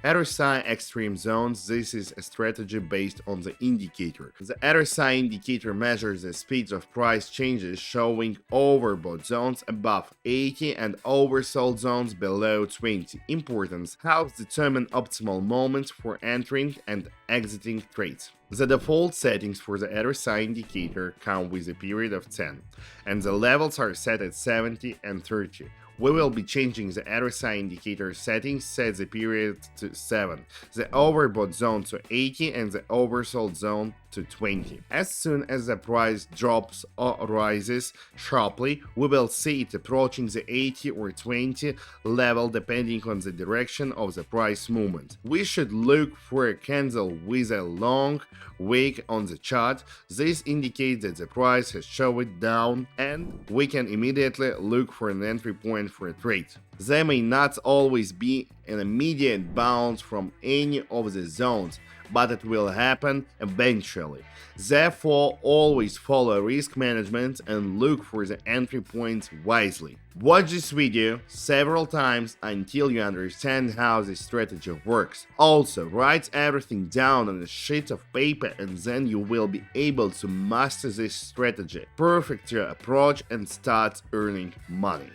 RSI extreme zones. This is a strategy based on the indicator. The RSI indicator measures the speeds of price changes, showing overbought zones above 80 and oversold zones below 20. Importance: helps determine optimal moments for entering and exiting trades. The default settings for the RSI indicator come with a period of 10, and the levels are set at 70 and 30. We will be changing the RSI indicator settings, set the period to 7, the overbought zone to 80 and the oversold zone to 20. As soon as the price drops or rises sharply, we will see it approaching the 80 or 20 level depending on the direction of the price movement. We should look for a candle with a long wick on the chart. This indicates that the price has showed down, and we can immediately look for an entry point for a trade. There may not always be an immediate bounce from any of the zones, but it will happen eventually. Therefore, always follow risk management and look for the entry points wisely. Watch this video several times until you understand how this strategy works. Also, write everything down on a sheet of paper and then you will be able to master this strategy. Perfect your approach and start earning money.